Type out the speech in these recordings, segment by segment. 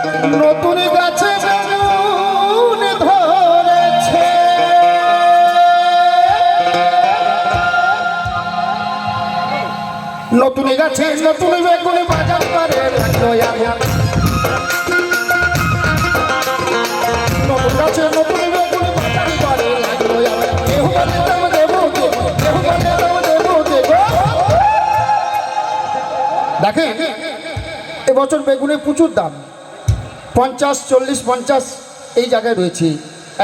নতুন গাছে বেগুন ধরেছে, নতুন গাছে নতুন বেগুন বাজার করে লাগলো আগুন। নতুন গাছে নতুন বেগুন বাজার করে লাগলো আগুন। কেউ বলে দাম দেবো দেবো, কেউ বলে দাম দেবো দেবো। দেখেন এবছর বেগুনের প্রচুর দাম, 50, 40, 50 এই জায়গায় রয়েছে,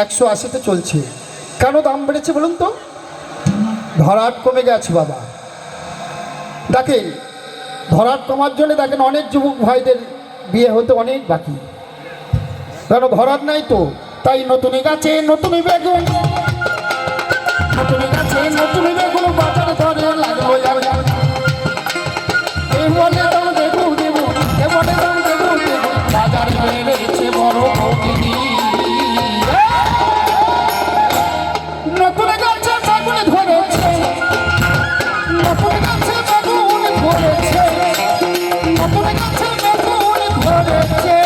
180-তে চলছে। কেন দাম বেড়েছে বলুন তো? ধরাট কমে গেছে বাবা। দেখেন ধরাট কমার জন্য দেখেন অনেক যুবক ভাইদের বিয়ে হতে অনেক বাকি, কেন ধরাট নাই তো। তাই নতুন গাছে নতুন বেগুন, নতুন গাছে নতুন বেগুন বাজার ধরে লাগলো আগুন। এই বলে দাম দেবো দেবো, এ বলে দাম দেবো দেবো, বাজার বেড়েছে বড় ভগিনী। নতুন গাছে বেগুন ধরেছে, নতুন গাছে বেগুন ধরেছে, নতুন গাছে বেগুন ধরেছে।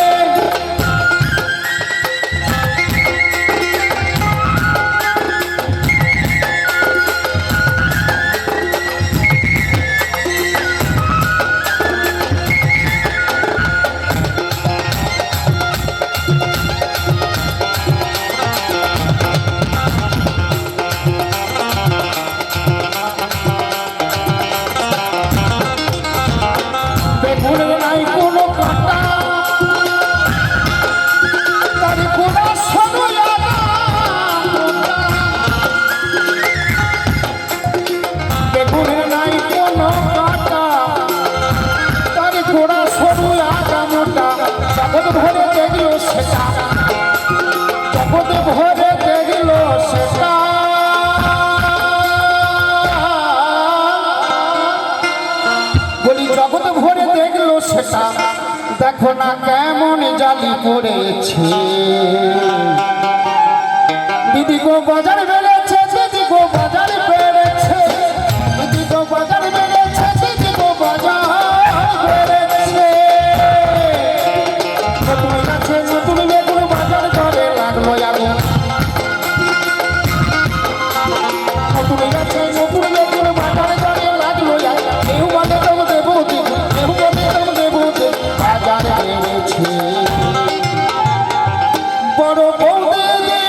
বেগুনের নাই কোনো কাঁটা, তার গোড়া সরু আগা মোটা। বেগুনের নাই কোনো কাঁটা, তার গোড়া সরু আগা মোটা। জগৎ ভরে দেখলো সেটা, জগৎ ভরে দেখলো সেটা। বলি জগৎ ভরে দেখলো সেটা, দেখো না কেমন জালি পড়েছে। দিদি গো বাজার বেড়েছে, দিদি গো বাজার বেড়েছে, দিদি গো বাজার বেড়েছে, দিদি গো বাজার বেড়েছে। নতুন গাছে নতুন বেগুন বাজার করে লাগলো আগুন। নতুন গাছে নতুন বেগুন বাজার করে লাগলো আগুন। কেউ বলে দাম দেবো দেবো, কেউ বলে দাম দেবো দেবো, বাজার বেড়েছে। বড় বৌদি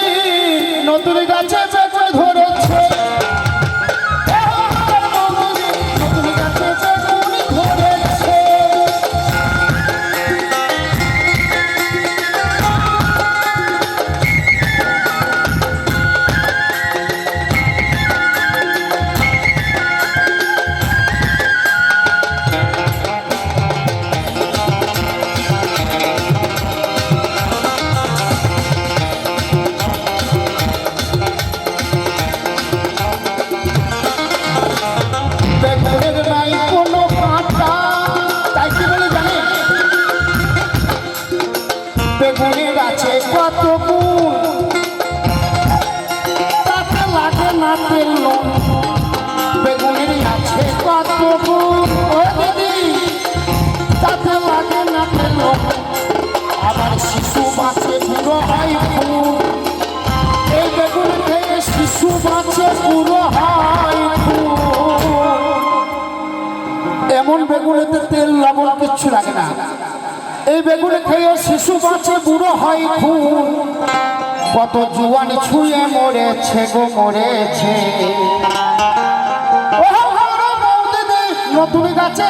নতুন গাছে বেগুন ধরেছে, নতুন গাছে বেগুন ধরেছে। বেগুনের নাই কোনো কাঁটা, তাই কি বলে জানে? বেগুনের আছে কত গুণ, তাতে লাগে না তেল নুন। বেগুনের আছে কত গুণ ও দিদি, তাতে লাগে না তেল নুন। আবার শিশু বাঁচে পুরো হয় ফুল, এই বেগুন খেয়ে শিশু বাঁচে পুরো হয় ফুল। এমন বেগুনেতে তেল লবণ কিচ্ছু লাগে না, এই বেগুনে খেয়ে শিশু বাঁচে বুড়ো হয় খুন। কত জুয়ান ছুঁয়ে মরেছে গো মরেছে। নতুন গাছে